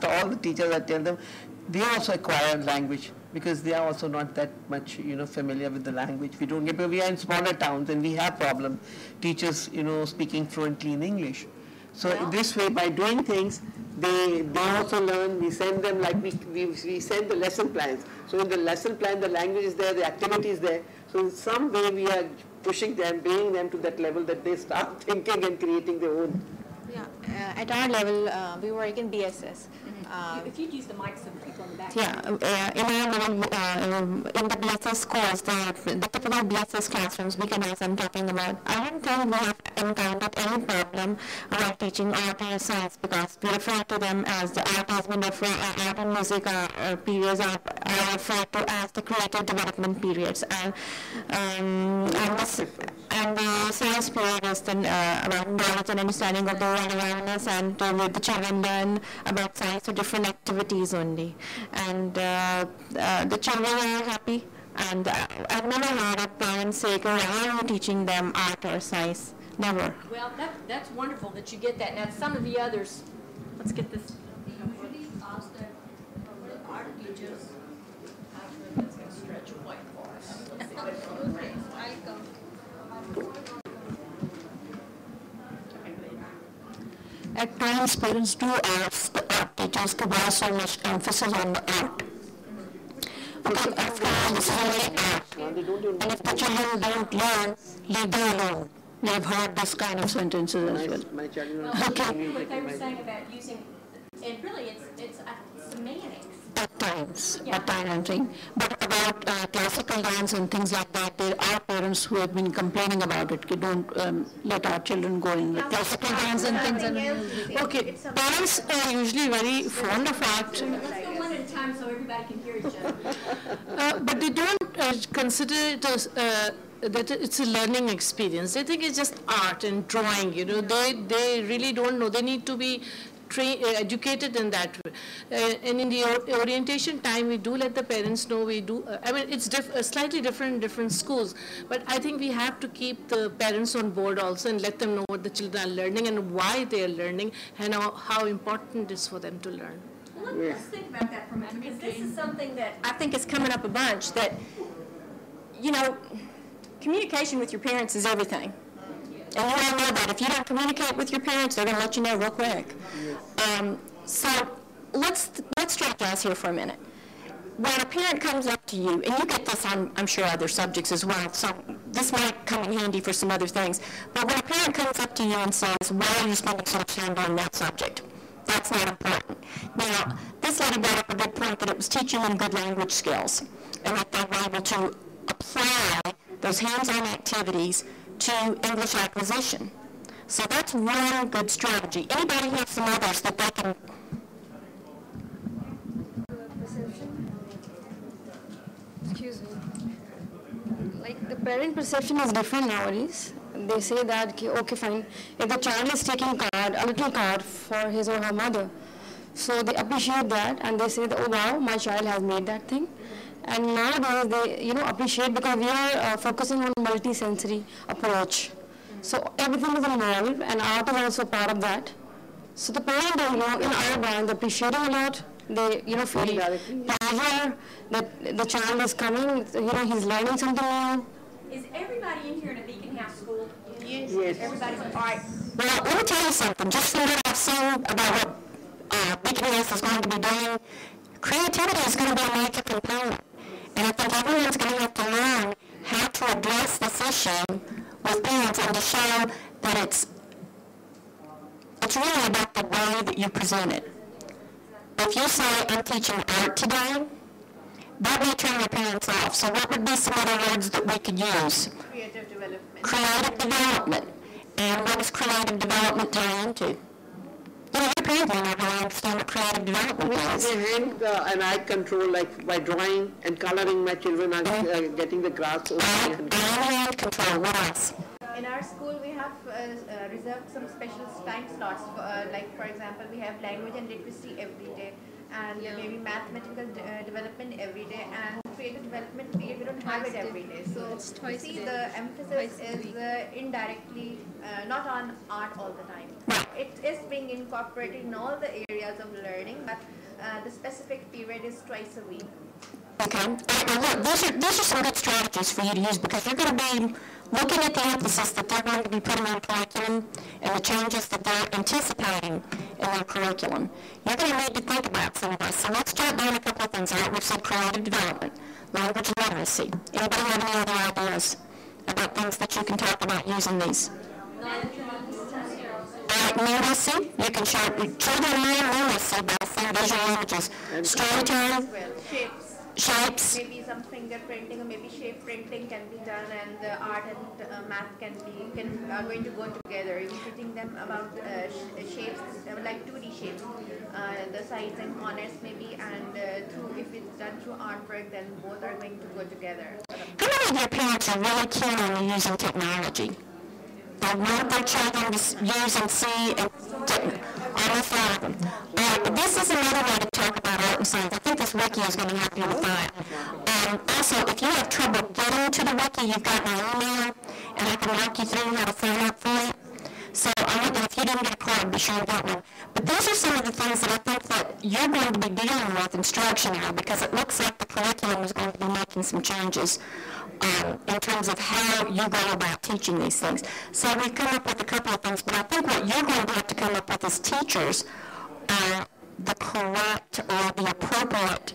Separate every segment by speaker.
Speaker 1: all the teachers, I tell them, they also acquire language because they are also not that much, familiar with the language. We don't get, but we are in smaller towns and we have problem teachers, speaking fluently in English. So this way, by doing things, they also learn. We send them, like we send the lesson plans. So in the lesson plan, the language is there, the activity is there. So in some way, we are pushing them, bringing them to that level that they start thinking and creating their own.
Speaker 2: Yeah, at our level, we work in BSS.
Speaker 3: If you'd use the mic so the people in the back.
Speaker 2: Yeah, in our level, in the BSS course, the typical BSS classrooms, Beaconhouse I'm talking about, I don't think we have encountered any problem about teaching art or science because we refer to them as the art has been art and music periods are referred to as the creative development periods. And the science period is then about knowledge and understanding of the world around us, and with the children learn about science or different activities only. And the children are happy. And I've never heard of parents say, why are you teaching them art or science? Never.
Speaker 3: Well, that's wonderful that you get that. Now, some of the others, let's get this.
Speaker 4: We usually ask that from the art teachers. Actually, that's going to stretch a point for us. Okay, I'll come.
Speaker 5: At times, parents do ask the art teachers to why so much emphasis on the art. Because after all, this is only art. And if the children don't learn, leave them alone. We've heard this kind of sentences as well.
Speaker 3: Okay. What they were saying about using, and really it's semantics.
Speaker 5: At times, I'm saying. But about classical dance and things like that, there are parents who have been complaining about it. Don't let our children go in the classical dance and things. Okay, parents are usually very fond of art.
Speaker 3: Let's go one at a time so everybody can hear each other.
Speaker 6: But they don't consider it as that it's a learning experience. They think it's just art and drawing. They really don't know. They need to be educated in that way. And in the orientation time, we do let the parents know. We do. I mean, it's slightly different in different schools. But I think we have to keep the parents on board also and let them know what the children are learning and why they are learning and how important it is for them to learn.
Speaker 3: Well, let's think about that for a minute, because this is something that I think is coming up a bunch, that, communication with your parents is everything. And you all know that. If you don't communicate with your parents, they're going to let you know real quick. So let's strategize here for a minute. When a parent comes up to you, and you get this on, I'm sure, other subjects as well, so this might come in handy for some other things, but when a parent comes up to you and says, why are you spending so much time on that subject? That's not important. Now, this lady brought up a good point that it was teaching them good language skills, and that they were able to apply those hands-on activities to English acquisition. So that's one good strategy. Anybody have some others that they can?
Speaker 7: Perception. Excuse me. Like the parent perception is different nowadays. They say that, okay, fine, if the child is taking a little card for his or her mother, so they appreciate that and they say that, oh wow, my child has made that thing. And nowadays they, appreciate, because we are focusing on multi-sensory approach. So everything is involved, and art is also part of that. So the parent, in our brand, they're appreciating a lot. They, feel pleasure that the child is coming. He's learning something new.
Speaker 3: Is everybody in here in a Beaconhouse school?
Speaker 1: Yes.
Speaker 3: Everybody's all right.
Speaker 5: Well, let me tell you something. Just from what I've seen about what Beaconhouse is going to be doing, creativity is going to be a major component. And I think everyone's going to have to learn how to address this issue with parents and to show that it's really about the way that you present it. If you say, I'm teaching art today, that may turn your parents off. So what would be some other words that we could use?
Speaker 7: Creative development.
Speaker 5: Creative development. And what does creative development tie into? Your parents may not really understand what creative development is.
Speaker 1: Hand and eye control, like by drawing and coloring, my children are getting the grasp of
Speaker 5: hand control. What else?
Speaker 8: In our school, we have reserved some special time slots. Like, for example, we have language and literacy every day, and maybe mathematical development every day, and creative development period, we don't have it every day. So
Speaker 4: It's
Speaker 8: you
Speaker 4: twice a
Speaker 8: see
Speaker 4: day.
Speaker 8: the emphasis
Speaker 4: Twice a
Speaker 8: is
Speaker 4: week.
Speaker 8: indirectly not on art all the time. It is being incorporated in all the areas of learning, but the specific period is twice a week.
Speaker 5: Okay. Now look, these are some good strategies for you to use, because you're going to be looking at the emphasis that they're going to be putting on curriculum and the changes that they're anticipating in their curriculum. You're going to need to think about some of this. So let's jot down a couple of things. All right, we've said creative development, language literacy. Anybody have any other ideas about things that you can talk about using these? Numeracy, you can show children learn numeracy by seeing visual images. Storytelling, shapes.
Speaker 8: Maybe some fingerprinting or maybe shape printing can be done, and art and math are going to go together. You're teaching them about shapes, like 2D shapes, the sides and corners maybe, and if it's done through artwork, then both are going to go together.
Speaker 5: How many of your parents are really keen on using technology? They want their children to use and see, and almost all of them. This is another way to talk about art and science. I think this wiki is going to help you with that. Also, if you have trouble getting to the wiki, you've got my email, and I can walk you through how to sign up for it. So if you didn't get a card, be sure to get one. But these are some of the things that I think that you're going to be dealing with instructionally, because it looks like the curriculum is going to be making some changes in terms of how you go about teaching these things. So we've come up with a couple of things, but I think what you're going to have to come up with as teachers are the correct or the appropriate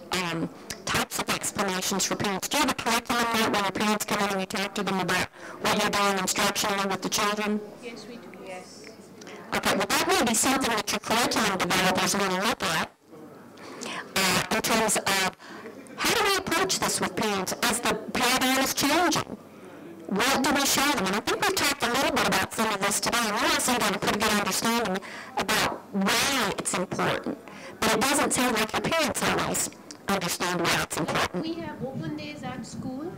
Speaker 5: types of explanations for parents. Do you have a curriculum note when your parents come in and you talk to them about what you're doing instructionally with the children?
Speaker 4: Yes, we do.
Speaker 8: Yes.
Speaker 5: Okay, well that may be something that your curriculum developers want to look at in terms of how do we approach this with parents as the paradigm is changing? What do we show them? And I think we've talked a little bit about some of this today, and we also got a pretty good understanding about why it's important. But it doesn't sound like your parents always understand why it's important.
Speaker 4: We have open days at school.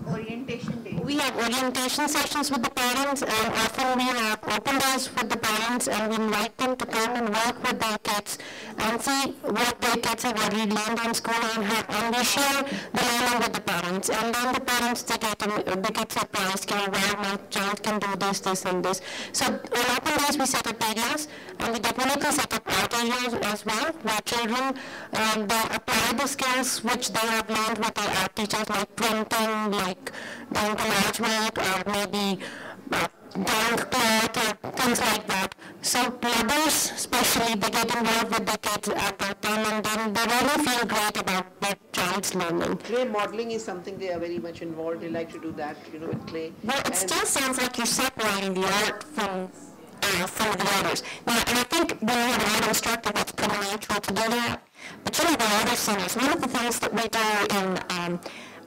Speaker 8: Orientation day.
Speaker 5: We have orientation sessions with the parents, and often we have open days with the parents, and we invite them to come and work with their kids and see what their kids have already learned in school, and we share the learning with the parents. And then the parents, they get surprised, well, my child can do this, and this. So on open days, we set up areas, and we definitely set up art areas as well, where children, they apply the skills which they have learned with their art teachers, like printing, like doing collage work, or maybe drawing cloth, or things like that. So mothers, especially, they get involved with the kids at that time, and then they really feel great about their child's learning.
Speaker 1: Clay modeling is something they are very much involved. They like to do that, with clay.
Speaker 5: Well, it still sounds like you're separating the art from some of the others. Now, and I think when you have an art instructor, that's pretty natural to do that. But the other centers, one of the things that we do in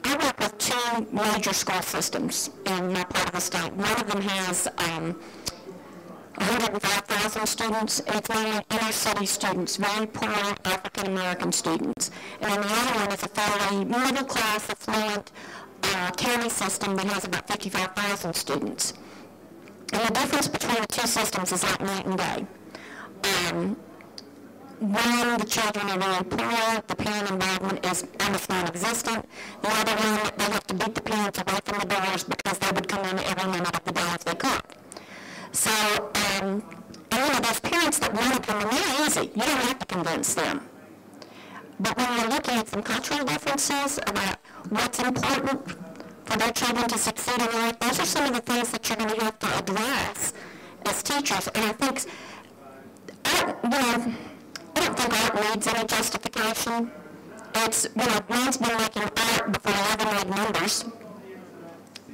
Speaker 5: I work with two major school systems in my part of the state. One of them has 105,000 students, and it's mainly inner city students, very poor African American students. And then the other one is a fairly middle class, affluent county system that has about 55,000 students. And the difference between the two systems is like night and day. One, the children are very poor, the parent involvement is almost non-existent. The other one, they have to beat the parents away from the doors because they would come in every minute of the day if they could. So, and those parents that want to come in, they're easy. You don't have to convince them. But when you're looking at some cultural differences about what's important for their children to succeed in life, those are some of the things that you're going to have to address as teachers. And I think, I don't think art needs any justification. It's, man's been making art before they ever made numbers.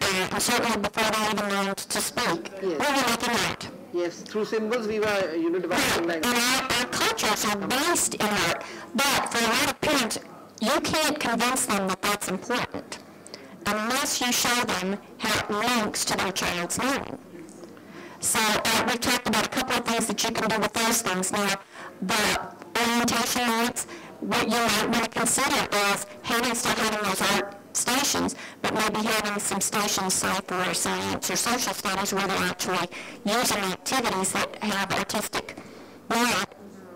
Speaker 5: And certainly before they even learned to speak.
Speaker 1: Yes.
Speaker 5: We were making art.
Speaker 1: Yes, through symbols we were, developing language.
Speaker 5: And our cultures are based in art. But for a lot of parents, you can't convince them that that's important unless you show them how it links to their child's learning. So we've talked about a couple of things that you can do with those things. Now, the orientation nights, what you might want to consider is still having those art stations, but maybe having some stations, say, for science or social studies, where they're actually using activities that have artistic merit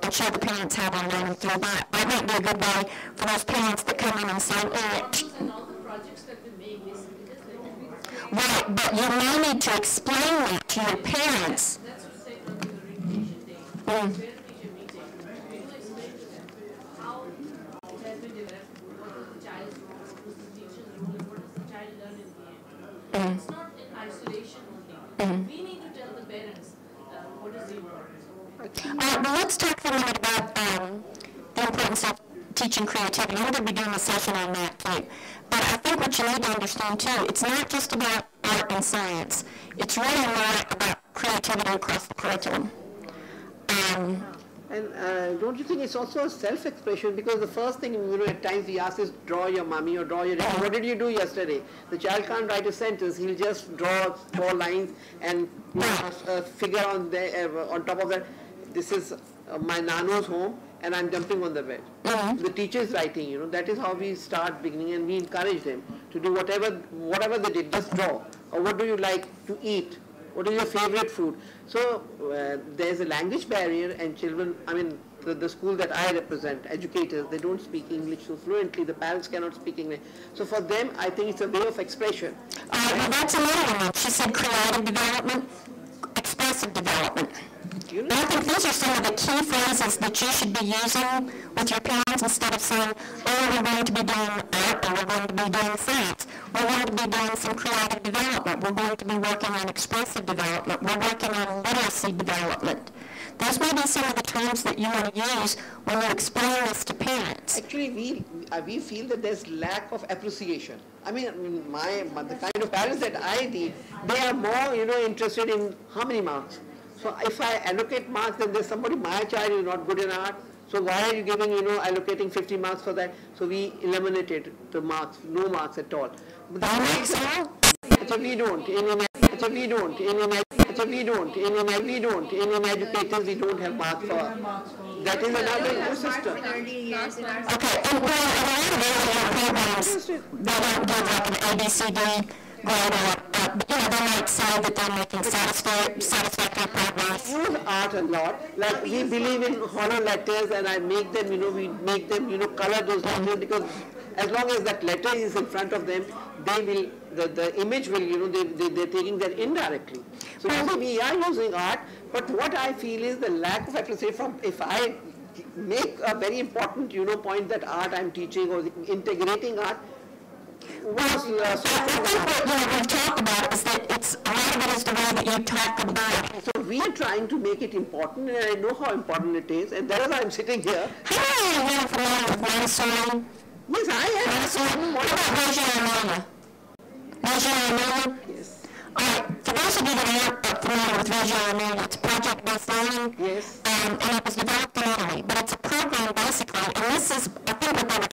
Speaker 5: and show the parents how they're learning through that. That might be a good way for those parents that come in and say,
Speaker 6: And all the projects that we make, basically, just like
Speaker 5: right, but you may need to explain that to your parents.
Speaker 6: that's what say on the orientation day, parent teacher meeting. We will explain to them how it has been developed, what was the child's role, what was the teacher's role, and what does the child learn in the end. It's not in isolation only. We need to tell the parents what is the importance.
Speaker 5: Well, let's talk for a minute about the importance of teaching creativity. We're going to be doing a session on that too. But I think what you need to understand too, it's not just about art and science. It's really more about creativity across the curriculum.
Speaker 1: And don't you think it's also a self-expression? Because the first thing, at times we ask is draw your mummy or draw your daddy. What did you do yesterday? The child can't write a sentence. He'll just draw 4 lines and figure on top of that. This is my nano's home and I'm jumping on the bed. The teacher is writing, that is how we start beginning, and we encourage them to do whatever they did, just draw. Or what do you like to eat? What is your favorite food? So there's a language barrier, and children, the school that I represent, educators, they don't speak English so fluently, the parents cannot speak English. So for them, I think it's a way of expression.
Speaker 5: Well, that's another one. She said creative development, expressive development. And I think these are some of the key phrases that you should be using with your parents instead of saying, oh, we're going to be doing art or we're going to be doing science. We're going to be doing some creative development. We're going to be working on expressive development. We're working on literacy development. Those may be some of the terms that you want to use when you explain this to parents.
Speaker 1: Actually, we feel that there's lack of appreciation. The kind of parents that I deal, they are more, interested in how many marks. So if I allocate marks, then there's somebody, my child is not good in art. So why are you giving, allocating 50 marks for that? So we eliminated the marks, no marks at all. But we don't. In educators, we don't have marks for. That is another system.
Speaker 5: Okay, and programs, they don't give like an ABCD grade or, they might say that they're making satisfactory progress.
Speaker 1: We use art a lot. Like we believe in hollow letters, and I make them, we make them, color those letters, because as long as that letter is in front of them, they will, the image will, they're taking that indirectly. So we are using art, but what I feel is the lack of appreciation if I make a very important, point that art I'm teaching or integrating art,
Speaker 5: I think what we've talked about is that it's a lot of it is the way that you talk about it.
Speaker 1: So we are trying to make it important, and I know how important it is, and that is why I'm sitting here.
Speaker 5: How many of you are familiar with Montessori?
Speaker 1: Yes, I am.
Speaker 5: Montessori? What about Reggio Emilia?
Speaker 1: Yes.
Speaker 5: All right, for those of you that aren't familiar with Reggio Emilia, it's project-based learning.
Speaker 1: Yes.
Speaker 5: And it was developed in Italy, but it's a program basically, and this is, I think what they were